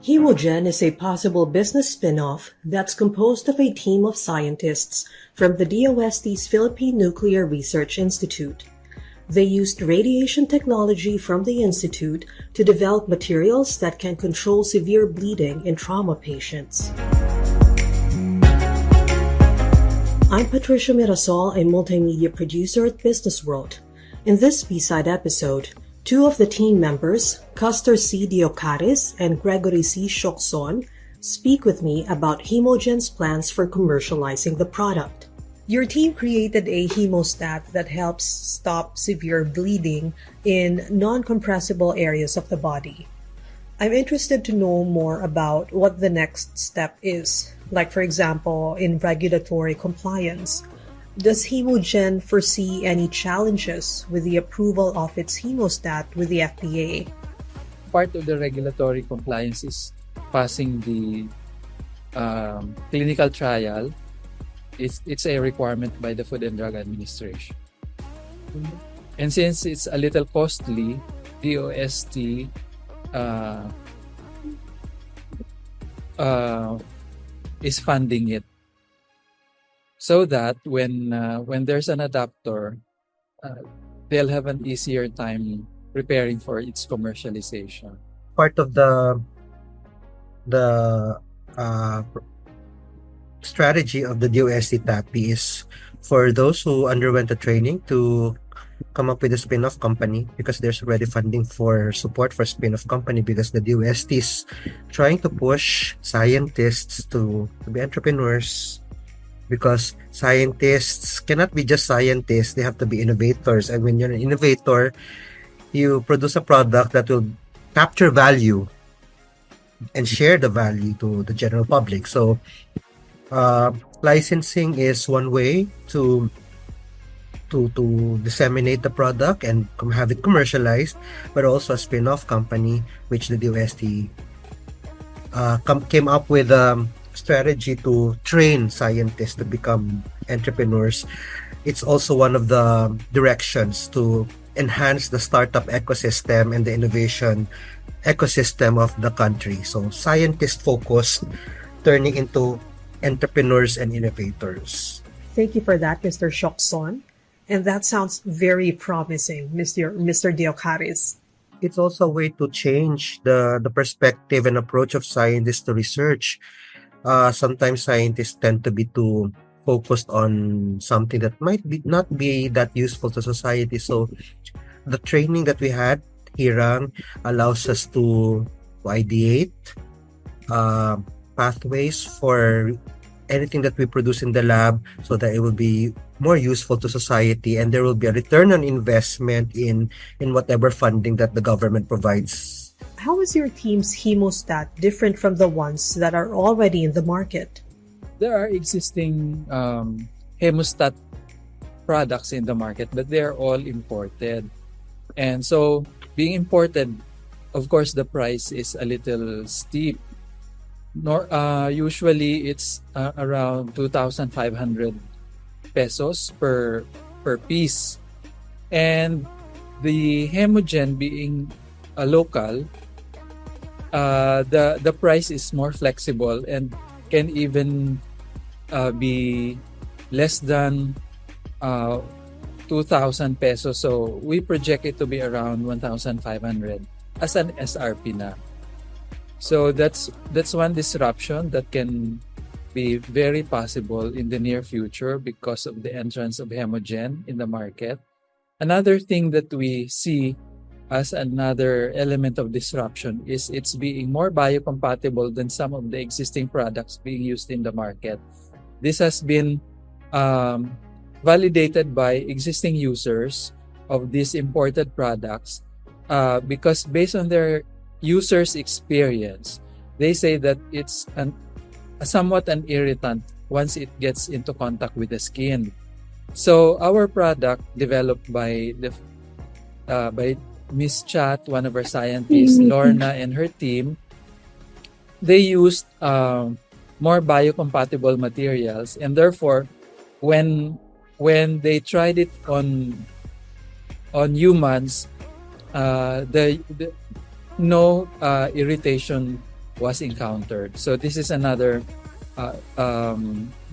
Hemogen is a possible business spin-off that's composed of a team of scientists from the DoST's Philippine Nuclear Research Institute. They used radiation technology from the institute to develop materials that can control severe bleeding in trauma patients. I'm Patricia Mirasol, a multimedia producer at BusinessWorld. In this B-side episode, two of the team members, Castor C. Diocaris and Gregory C. Shokson, speak with me about Hemogen's plans for commercializing the product. Your team created a hemostat that helps stop severe bleeding in non-compressible areas of the body. I'm interested to know more about what the next step is, like for example, in regulatory compliance. Does Hemogen foresee any challenges with the approval of its hemostat with the FDA? Part of the regulatory compliance is passing the clinical trial. It's a requirement by the Food and Drug Administration. And since it's a little costly, DoST is funding it, so that when there's an adapter, they'll have an easier time preparing for its commercialization. Part of the strategy of the DoST TAPI is for those who underwent the training to come up with a spin-off company, because there's already funding for support for spin-off company, because the DoST is trying to push scientists to be entrepreneurs, because scientists cannot be just scientists, they have to be innovators. And when you're an innovator, you produce a product that will capture value and share the value to the general public. So licensing is one way to disseminate the product and have it commercialized, but also a spin-off company, which the DoST came up with strategy to train scientists to become entrepreneurs. It's also one of the directions to enhance the startup ecosystem and the innovation ecosystem of the country. So scientist focused, turning into entrepreneurs and innovators. Thank you for that, Mr. Shokson. And that sounds very promising, Mr. Diocaris. It's also a way to change the perspective and approach of scientists to research. Sometimes scientists tend to be too focused on something that might not be that useful to society. So the training that we had here allows us to ideate pathways for anything that we produce in the lab, so that it will be more useful to society, and there will be a return on investment in whatever funding that the government provides. How is your team's hemostat different from the ones that are already in the market? There are existing hemostat products in the market, but they're all imported. And so being imported, of course, the price is a little steep. Usually it's around 2,500 pesos per piece. And the Hemogen being a local, the price is more flexible and can even be less than 2,000 pesos. So we project it to be around 1,500 as an SRP na. So that's one disruption that can be very possible in the near future because of the entrance of Hemogen in the market. Another thing that we see as another element of disruption is it's being more biocompatible than some of the existing products being used in the market. This has been validated by existing users of these imported products because based on their users' experience, they say that it's somewhat an irritant once it gets into contact with the skin. So our product, developed by Miss Chat, one of our scientists, Lorna and her team, they used more biocompatible materials, and therefore, when they tried it on humans, no irritation was encountered. So this is another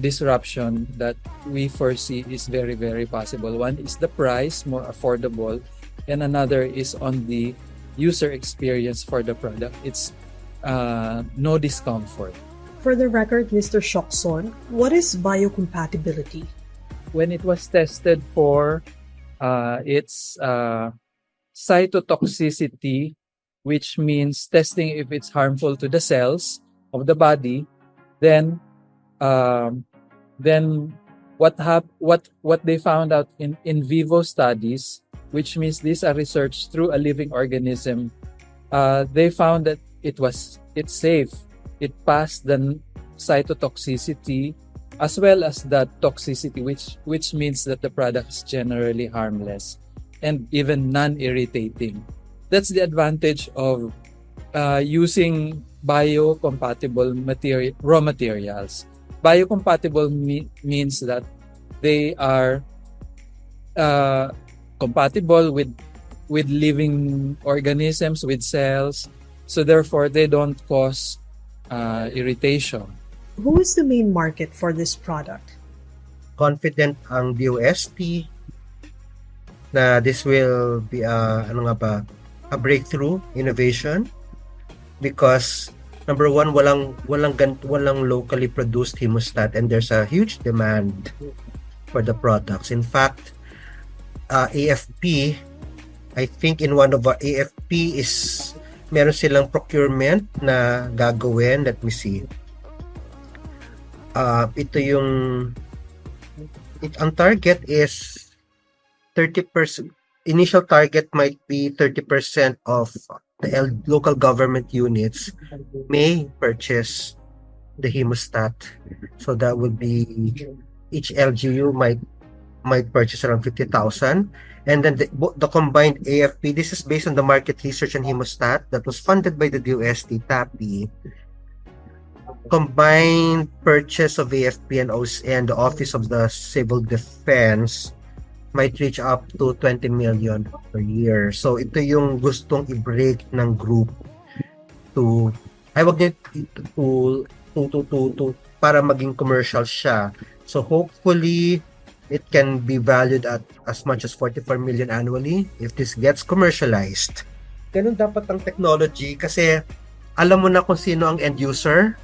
disruption that we foresee is very, very possible. One is the price, more affordable, and another is on the user experience for the product. It's no discomfort. For the record, Mr. Shokson, what is biocompatibility? When it was tested for its cytotoxicity, which means testing if it's harmful to the cells of the body, then what they found out in vivo studies, which means these are research through a living organism, they found that it's safe. It passed the cytotoxicity as well as the toxicity, which means that the product is generally harmless and even non-irritating. That's the advantage of using biocompatible raw materials. Biocompatible means that they are compatible with living organisms, with cells, so therefore they don't cause irritation. Who is the main market for this product? Confident ang DoST na this will be a breakthrough innovation because number one, walang locally produced hemostat, and there's a huge demand for the products. In fact, AFP, I think in one of our AFP is meron silang procurement na gagawin. Let me see. Ang target is 30%. Initial target might be 30% of the local government units may purchase the hemostat. So that would be each LGU might purchase around 50,000. And then the combined AFP, this is based on the market research on hemostat that was funded by the DoST TAPI. Combined purchase of AFP and the Office of the Civil Defense might reach up to 20 million per year. So ito yung gustong i-break ng group to para maging commercial siya. So hopefully it can be valued at as much as 44 million annually if this gets commercialized. Ganun dapat ang technology kasi alam mo na kung sino ang end user.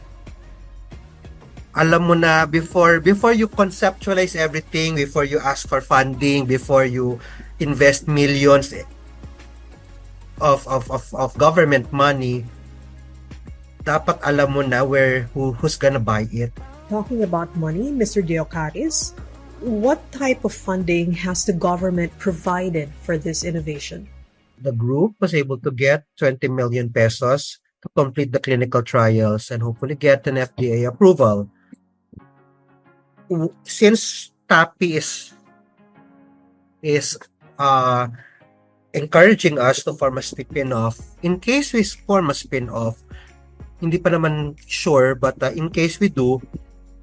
Alam mo na before you conceptualize everything, before you ask for funding, before you invest millions of government money, dapat alam mo na who's gonna buy it. Talking about money, Mr. Deocaris, what type of funding has the government provided for this innovation? The group was able to get 20 million pesos to complete the clinical trials and hopefully get an FDA approval. Since TAPI is encouraging us to form a spin-off, in case we form a spin-off, hindi pa naman sure, but in case we do,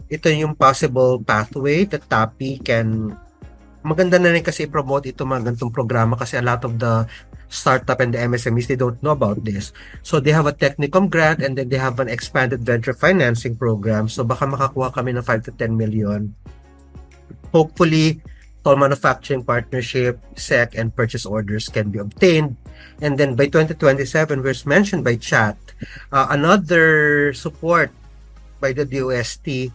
ito yung possible pathway that TAPI can, maganda na rin kasi promote ito mga ganitong programa kasi a lot of the startup and the MSMEs, they don't know about this. So they have a Technicom grant and then they have an expanded venture financing program. So baka makakuha kami ng 5 to 10 million. Hopefully, toll manufacturing partnership, SEC, and purchase orders can be obtained. And then by 2027, where's mentioned by chat, another support by the DoST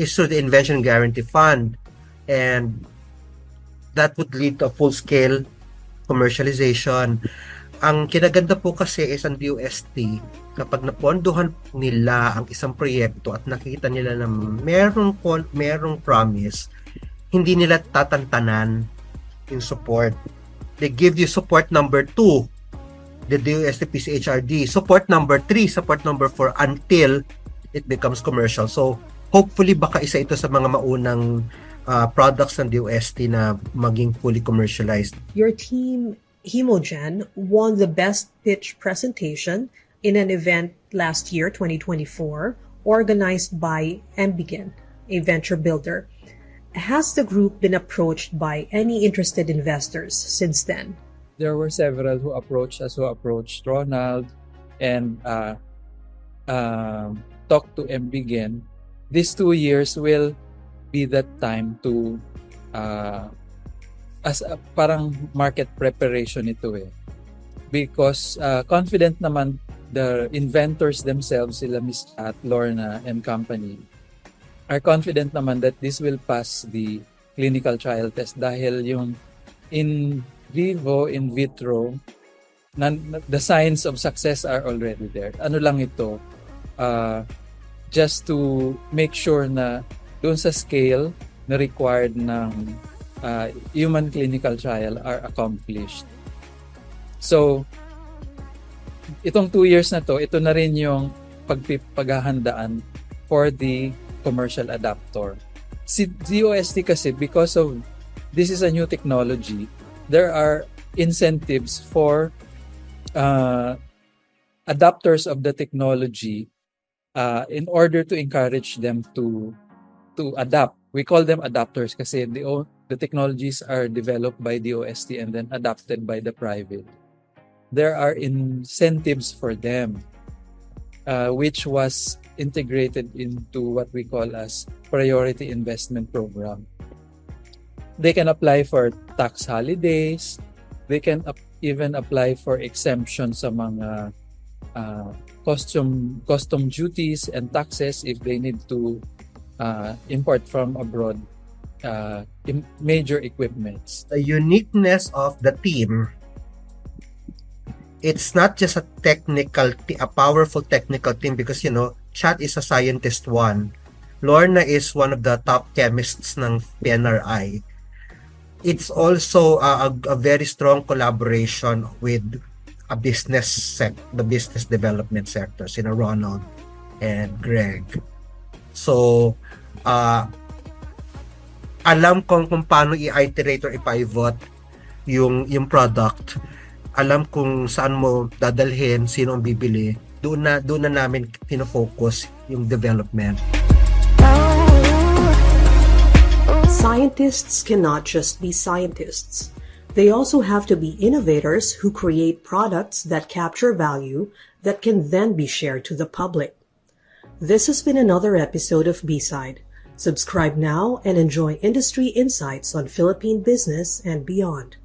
is through the Invention Guarantee Fund. And that would lead to a full-scale commercialization. Ang kinaganda po kasi is ang DoST, kapag napondohan nila ang isang proyekto at nakita nila na merong promise, hindi nila tatantanan yung support. They give you support number 2, the DoST PCHRD, support number 3, support number 4 until it becomes commercial. So hopefully baka isa ito sa mga maunang products ng DoST na maging fully commercialized. Your team, Hemogen, won the Best Pitch Presentation in an event last year, 2024, organized by Hemogen, a venture builder. Has the group been approached by any interested investors since then? There were several who approached us, who approached Ronald, and talk to Hemogen, these 2 years will be that time to as parang market preparation ito because confident naman the inventors themselves, sila Miss at Lorna and company, are confident naman that this will pass the clinical trial test dahil yung in vivo, in vitro, the signs of success are already there. Ano lang ito, just to make sure na doon sa scale na required ng human clinical trial are accomplished. So, itong 2 years na to, ito na rin yung paghahandaan for the commercial adapter. Si DoST kasi, because of this is a new technology, there are incentives for adapters of the technology in order to encourage them to adapt. We call them adapters kasi the technologies are developed by DoST and then adapted by the private. There are incentives for them, which was integrated into what we call as priority investment program. They can apply for tax holidays. They can even apply for exemption sa mga custom duties and taxes if they need to import from abroad major equipments. The uniqueness of the team, it's not just a powerful technical team because, Chat is a scientist one. Lorna is one of the top chemists ng PNRI. It's also a very strong collaboration with the business development sector, sina Ronald and Greg. So, alam kung paano i-iterate or i-pivot yung product. Alam kung saan mo dadalhin, sino ang bibili. Doon na namin tinofocus yung development. Scientists cannot just be scientists. They also have to be innovators who create products that capture value that can then be shared to the public. This has been another episode of B-Side. Subscribe now and enjoy industry insights on Philippine business and beyond.